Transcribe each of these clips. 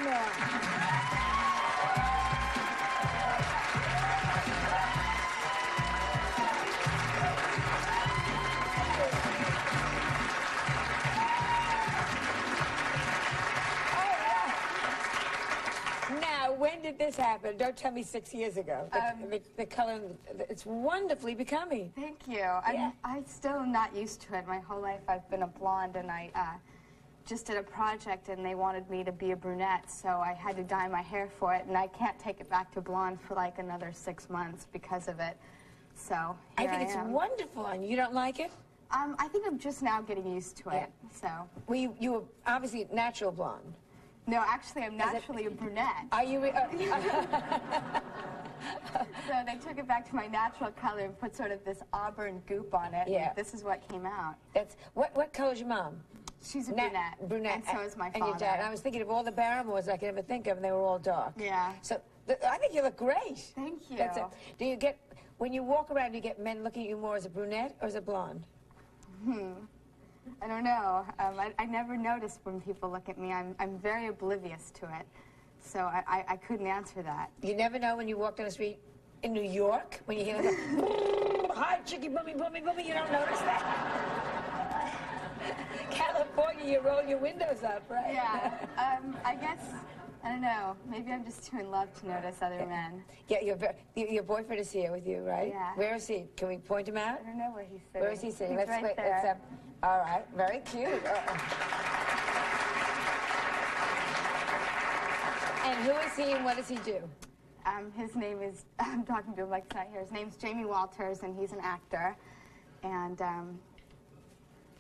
Barrymore. When did this happen? Don't tell me 6 years ago. The color, it's wonderfully becoming. Thank you. I'm still not used to it. My whole life I've been a blonde, and I just did a project and they wanted me to be a brunette, so I had to dye my hair for it, and I can't take it back to blonde for like another 6 months because of it. So I think it's wonderful, and you don't like it? I think I'm just now getting used to it. So. Well, you were obviously natural blonde. No, actually, I'm naturally a brunette. Are you? So they took it back to my natural color and put sort of this auburn goop on it. Yeah. And this is what came out. That's what color is your mom? She's a brunette. Brunette. And so is my father. And your dad. And I was thinking of all the Barrymores I could ever think of, and they were all dark. Yeah. So I think you look great. Thank you. That's it. Do you get, when you walk around, do you get men looking at you more as a brunette or as a blonde? I don't know. I never notice when people look at me. I'm very oblivious to it. So I couldn't answer that. You never know when you walk down the street in New York, when you hear the hi, chickie, bummy, bummy, bummy, you don't notice that? California, you roll your windows up, right? Yeah. I guess, I don't know. Maybe I'm just too in love to notice other men. Yeah, your boyfriend is here with you, right? Yeah. Where is he? Can we point him out? I don't know where he's sitting. Where is he sitting? He's right there. All right, very cute. And who is he and what does he do? His name is, I'm talking to him like he's not here. His name's Jamie Walters, and he's an actor. And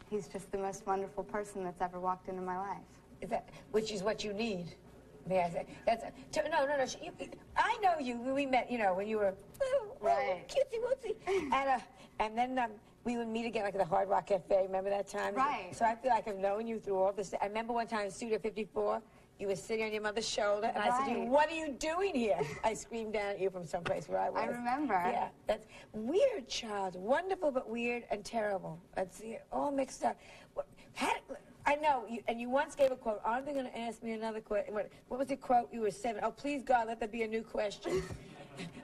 he's just the most wonderful person that's ever walked into my life. Which is what you need. May I say? No. I know you. We met, you know, when you were right. Cutesy wootsy. And then we would meet again like at the Hard Rock Cafe. Remember that time? Right. So I feel like I've known you through all this. I remember one time in Studio 54, you were sitting on your mother's shoulder, and I said to you, "What are you doing here?" I screamed down at you from someplace where I was. I remember. Yeah, that's weird, child. Wonderful, but weird and terrible. That's all mixed up. I know, and you once gave a quote. Aren't they going to ask me another question? What was the quote you were saying? Oh, please, God, let there be a new question.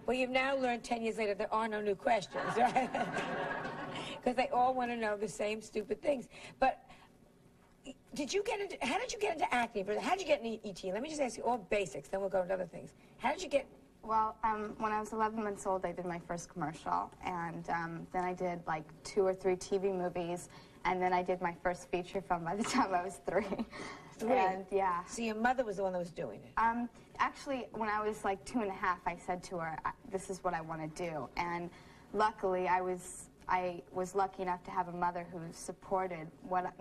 Well, you've now learned 10 years later there are no new questions, right? Because they all want to know the same stupid things. But how did you get into acting? How did you get into ET? Let me just ask you all basics, then we'll go into other things. How did you get... Well, when I was 11 months old, I did my first commercial, and then I did like 2 or 3 TV movies, and then I did my first feature film by the time I was 3. 3? And, yeah. So your mother was the one that was doing it? Actually, when I was like 2 and a half, I said to her, this is what I want to do. And luckily, I was lucky enough to have a mother who supported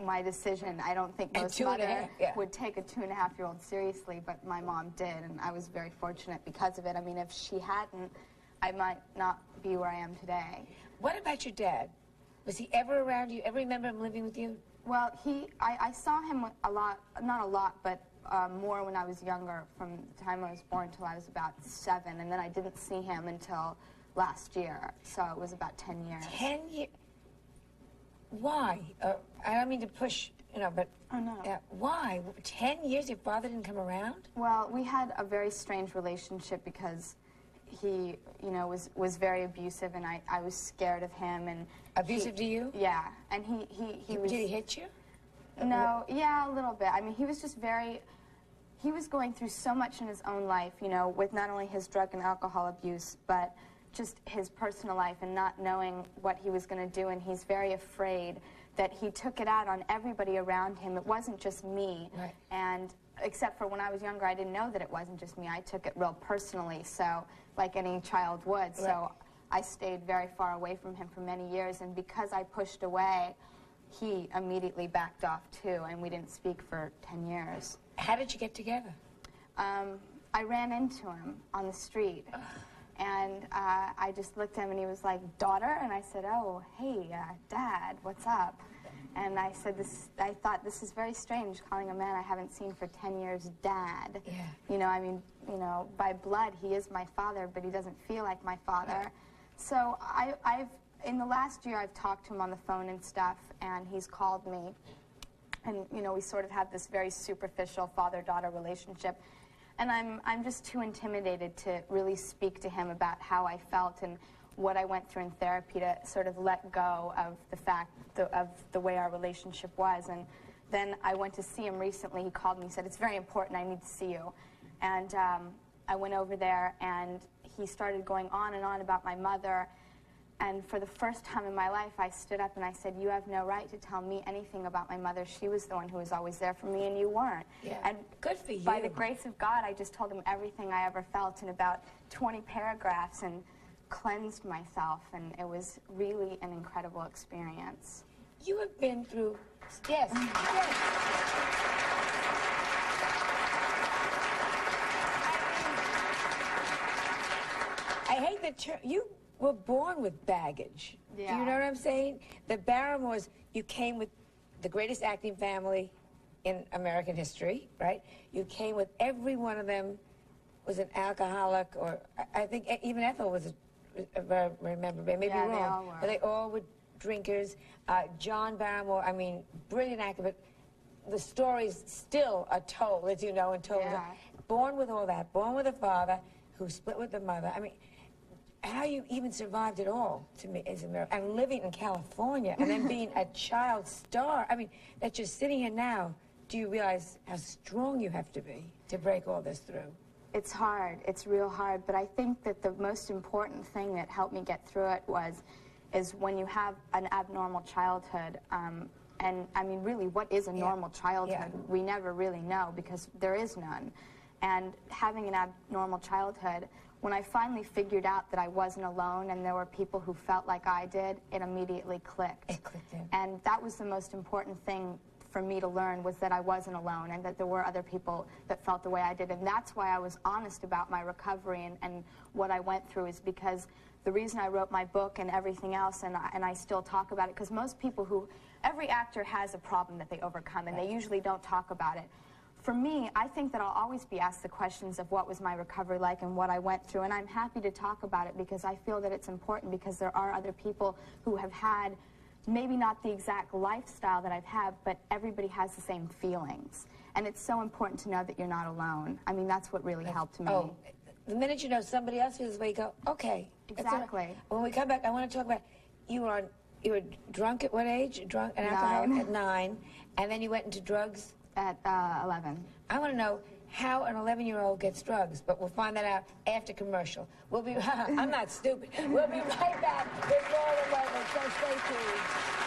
my decision. I don't think most mothers would take a 2-and-a-half-year-old seriously, but my mom did, and I was very fortunate because of it. I mean, if she hadn't, I might not be where I am today. What about your dad? Was he ever around you? Ever remember him living with you? Well, I saw him a lot, not a lot, but more when I was younger, from the time I was born till I was about 7, and then I didn't see him until last year, so it was about 10 years. 10 years? Why? I don't mean to push, you know, but... Oh, no. Why? 10 years your father didn't come around? Well, we had a very strange relationship because he, you know, was very abusive, and I was scared of him, and... Abusive to you? Yeah, and he was... Did he hit you? No, yeah, a little bit. I mean, he was just very... He was going through so much in his own life, you know, with not only his drug and alcohol abuse, but just his personal life and not knowing what he was going to do, and he's very afraid that he took it out on everybody around him. It wasn't just me. Right. And except for when I was younger, I didn't know that it wasn't just me. I took it real personally, so like any child would. Right. So I stayed very far away from him for many years, and because I pushed away, he immediately backed off too, and we didn't speak for 10 years. How did you get together? I ran into him on the street. And I just looked at him, and he was like, "Daughter?" And I said, "Oh, hey, Dad, what's up?" And I said, I thought, this is very strange, calling a man I haven't seen for 10 years Dad. Yeah. You know, I mean, you know, by blood, he is my father, but he doesn't feel like my father. So in the last year, I've talked to him on the phone and stuff, and he's called me. And, you know, we sort of have this very superficial father-daughter relationship. And I'm just too intimidated to really speak to him about how I felt and what I went through in therapy to sort of let go of the fact of the way our relationship was. And then I went to see him recently. He called me, he said, "It's very important, I need to see you." And I went over there, and he started going on and on about my mother. And for the first time in my life, I stood up and I said, "You have no right to tell me anything about my mother. She was the one who was always there for me, and you weren't." Yeah. And good for you. By the grace of God, I just told him everything I ever felt in about 20 paragraphs and cleansed myself, and it was really an incredible experience. You have been through, yes, yes. I hate the term. You were born with baggage. Yeah. Do you know what I'm saying? The Barrymores, you came with the greatest acting family in American history, right? You came with every one of them was an alcoholic, or I think even Ethel was, if I remember, maybe yeah, wrong. They all were. But they all were drinkers. John Barrymore, I mean, brilliant actor, but the stories still are told, as you know, and told. Yeah. Born with all that, born with a father who split with the mother. I mean, how you even survived it all, to me, is a miracle. And living in California, and then being a child star. I mean, that you're sitting here now, do you realize how strong you have to be to break all this through? It's hard. It's real hard. But I think that the most important thing that helped me get through it is when you have an abnormal childhood, and I mean, really, what is a normal childhood? Yeah. We never really know, because there is none. And having an abnormal childhood, when I finally figured out that I wasn't alone and there were people who felt like I did, it immediately clicked. It clicked in. And that was the most important thing for me to learn, was that I wasn't alone and that there were other people that felt the way I did. And that's why I was honest about my recovery and what I went through, is because the reason I wrote my book and everything else, and I still talk about it, because most people every actor has a problem that they overcome, and they usually don't talk about it. For me, I think that I'll always be asked the questions of what was my recovery like and what I went through, and I'm happy to talk about it because I feel that it's important, because there are other people who have had maybe not the exact lifestyle that I've had, but everybody has the same feelings. And it's so important to know that you're not alone. I mean, that's what really helped me. Oh, the minute you know somebody else feels the way, you go, okay. Exactly. When we come back, I want to talk about, you were drunk at what age? Drunk and alcoholic at 9, and then you went into drugs? At 11. I want to know how an 11-year-old gets drugs, but we'll find that out after commercial. We'll be, I'm not stupid. We'll be right back with more of the Rivers, so stay tuned.